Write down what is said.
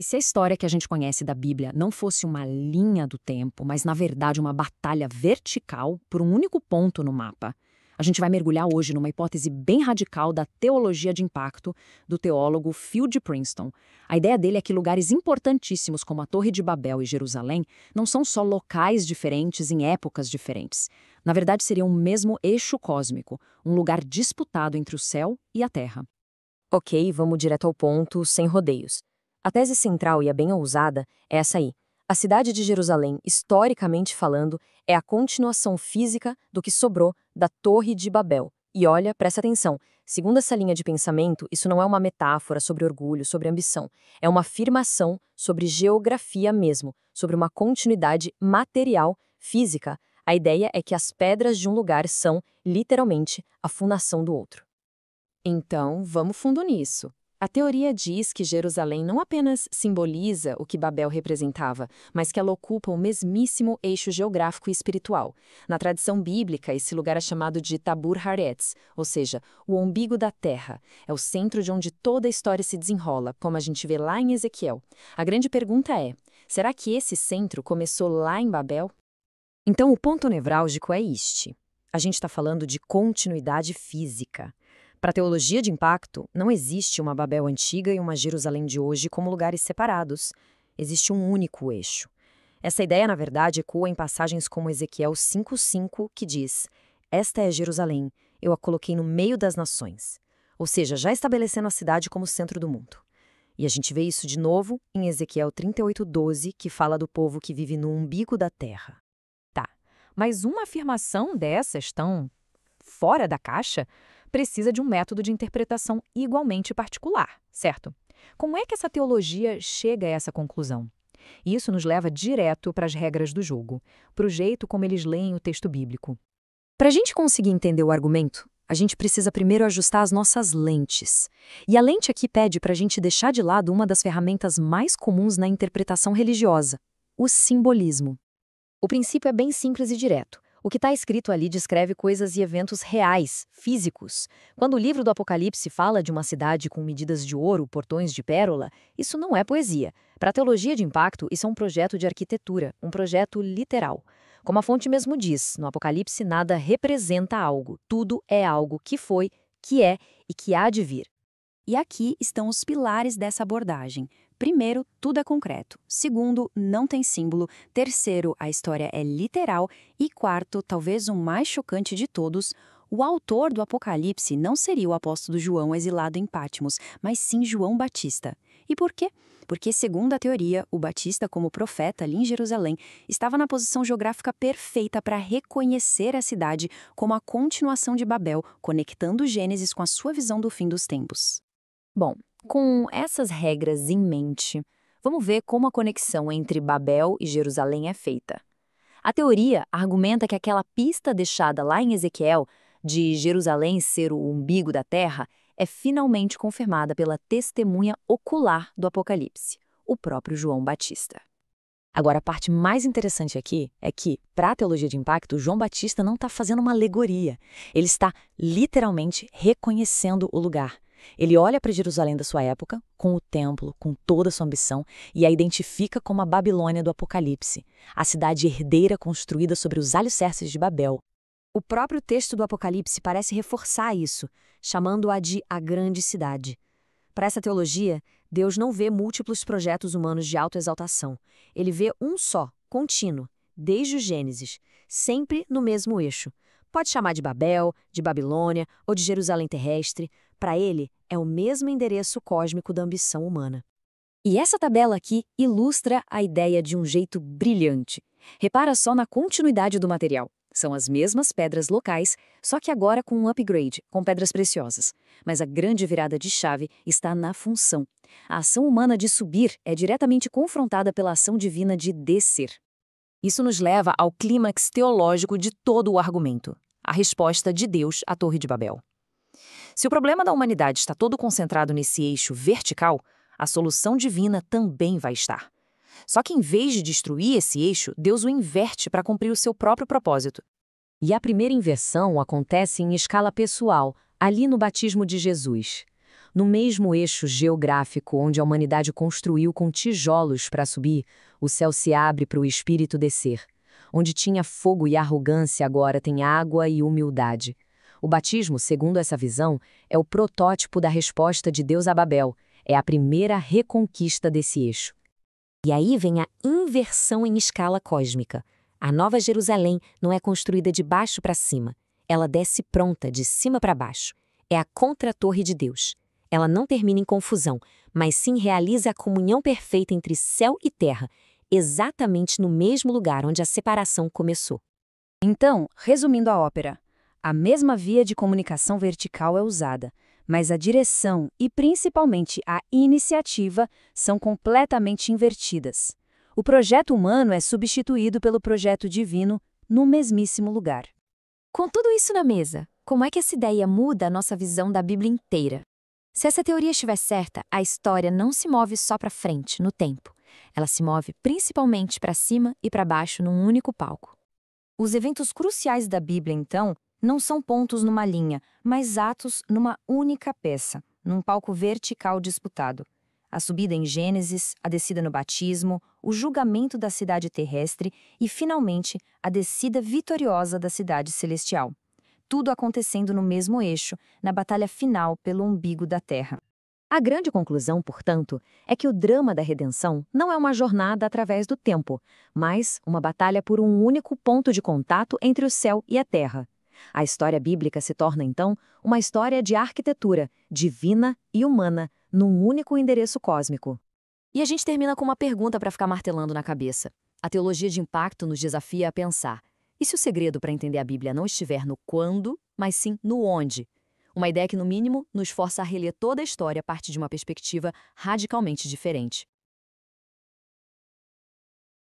se a história que a gente conhece da Bíblia não fosse uma linha do tempo, mas na verdade uma batalha vertical por um único ponto no mapa? A gente vai mergulhar hoje numa hipótese bem radical da teologia de impacto do teólogo Phil de Princeton. A ideia dele é que lugares importantíssimos como a Torre de Babel e Jerusalém não são só locais diferentes em épocas diferentes. Na verdade, seriam o mesmo eixo cósmico, um lugar disputado entre o céu e a terra. Ok, vamos direto ao ponto, sem rodeios. A tese central e a bem ousada é essa aí. A cidade de Jerusalém, historicamente falando, é a continuação física do que sobrou da Torre de Babel. E olha, presta atenção, segundo essa linha de pensamento, isso não é uma metáfora sobre orgulho, sobre ambição. É uma afirmação sobre geografia mesmo, sobre uma continuidade material, física. A ideia é que as pedras de um lugar são, literalmente, a fundação do outro. Então, vamos fundo nisso. A teoria diz que Jerusalém não apenas simboliza o que Babel representava, mas que ela ocupa o mesmíssimo eixo geográfico e espiritual. Na tradição bíblica, esse lugar é chamado de Tabur Haaretz, ou seja, o umbigo da terra. É o centro de onde toda a história se desenrola, como a gente vê lá em Ezequiel. A grande pergunta é, será que esse centro começou lá em Babel? Então, o ponto nevrálgico é este. A gente está falando de continuidade física. Para a teologia de impacto, não existe uma Babel antiga e uma Jerusalém de hoje como lugares separados. Existe um único eixo. Essa ideia, na verdade, ecoa em passagens como Ezequiel 5:5, que diz: "Esta é Jerusalém, eu a coloquei no meio das nações." Ou seja, já estabelecendo a cidade como centro do mundo. E a gente vê isso de novo em Ezequiel 38:12, que fala do povo que vive no umbigo da terra. Tá, mas uma afirmação dessas tão fora da caixa precisa de um método de interpretação igualmente particular, certo? Como é que essa teologia chega a essa conclusão? Isso nos leva direto para as regras do jogo, para o jeito como eles leem o texto bíblico. Para a gente conseguir entender o argumento, a gente precisa primeiro ajustar as nossas lentes. E a lente aqui pede para a gente deixar de lado uma das ferramentas mais comuns na interpretação religiosa, o simbolismo. O princípio é bem simples e direto. O que está escrito ali descreve coisas e eventos reais, físicos. Quando o livro do Apocalipse fala de uma cidade com medidas de ouro, portões de pérola, isso não é poesia. Para a teologia de impacto, isso é um projeto de arquitetura, um projeto literal. Como a fonte mesmo diz, no Apocalipse nada representa algo, tudo é algo que foi, que é e que há de vir. E aqui estão os pilares dessa abordagem. Primeiro, tudo é concreto. Segundo, não tem símbolo. Terceiro, a história é literal. E quarto, talvez o mais chocante de todos, o autor do Apocalipse não seria o apóstolo João exilado em Patmos, mas sim João Batista. E por quê? Porque, segundo a teoria, o Batista, como profeta ali em Jerusalém, estava na posição geográfica perfeita para reconhecer a cidade como a continuação de Babel, conectando Gênesis com a sua visão do fim dos tempos. Bom, com essas regras em mente, vamos ver como a conexão entre Babel e Jerusalém é feita. A teoria argumenta que aquela pista deixada lá em Ezequiel, de Jerusalém ser o umbigo da terra, é finalmente confirmada pela testemunha ocular do Apocalipse, o próprio João Batista. Agora, a parte mais interessante aqui é que, para a teologia de impacto, João Batista não está fazendo uma alegoria. Ele está literalmente reconhecendo o lugar. Ele olha para Jerusalém da sua época, com o templo, com toda a sua ambição, e a identifica como a Babilônia do Apocalipse, a cidade herdeira construída sobre os alicerces de Babel. O próprio texto do Apocalipse parece reforçar isso, chamando-a de a grande cidade. Para essa teologia, Deus não vê múltiplos projetos humanos de autoexaltação. Ele vê um só, contínuo, desde o Gênesis, sempre no mesmo eixo. Pode chamar de Babel, de Babilônia ou de Jerusalém terrestre. Para ele, é o mesmo endereço cósmico da ambição humana. E essa tabela aqui ilustra a ideia de um jeito brilhante. Repara só na continuidade do material. São as mesmas pedras locais, só que agora com um upgrade, com pedras preciosas. Mas a grande virada de chave está na função. A ação humana de subir é diretamente confrontada pela ação divina de descer. Isso nos leva ao clímax teológico de todo o argumento, a resposta de Deus à Torre de Babel. Se o problema da humanidade está todo concentrado nesse eixo vertical, a solução divina também vai estar. Só que em vez de destruir esse eixo, Deus o inverte para cumprir o seu próprio propósito. E a primeira inversão acontece em escala pessoal, ali no batismo de Jesus. No mesmo eixo geográfico onde a humanidade construiu com tijolos para subir, o céu se abre para o espírito descer. Onde tinha fogo e arrogância, agora tem água e humildade. O batismo, segundo essa visão, é o protótipo da resposta de Deus a Babel, é a primeira reconquista desse eixo. E aí vem a inversão em escala cósmica. A Nova Jerusalém não é construída de baixo para cima. Ela desce pronta, de cima para baixo. É a contratorre de Deus. Ela não termina em confusão, mas sim realiza a comunhão perfeita entre céu e terra, exatamente no mesmo lugar onde a separação começou. Então, resumindo a ópera, a mesma via de comunicação vertical é usada, mas a direção e principalmente a iniciativa são completamente invertidas. O projeto humano é substituído pelo projeto divino no mesmíssimo lugar. Com tudo isso na mesa, como é que essa ideia muda a nossa visão da Bíblia inteira? Se essa teoria estiver certa, a história não se move só para frente, no tempo. Ela se move principalmente para cima e para baixo num único palco. Os eventos cruciais da Bíblia, então, não são pontos numa linha, mas atos numa única peça, num palco vertical disputado. A subida em Gênesis, a descida no batismo, o julgamento da cidade terrestre e, finalmente, a descida vitoriosa da cidade celestial. Tudo acontecendo no mesmo eixo, na batalha final pelo umbigo da terra. A grande conclusão, portanto, é que o drama da redenção não é uma jornada através do tempo, mas uma batalha por um único ponto de contato entre o céu e a terra. A história bíblica se torna, então, uma história de arquitetura, divina e humana, num único endereço cósmico. E a gente termina com uma pergunta para ficar martelando na cabeça. A teologia de impacto nos desafia a pensar: e se o segredo para entender a Bíblia não estiver no quando, mas sim no onde? Uma ideia que, no mínimo, nos força a reler toda a história a partir de uma perspectiva radicalmente diferente.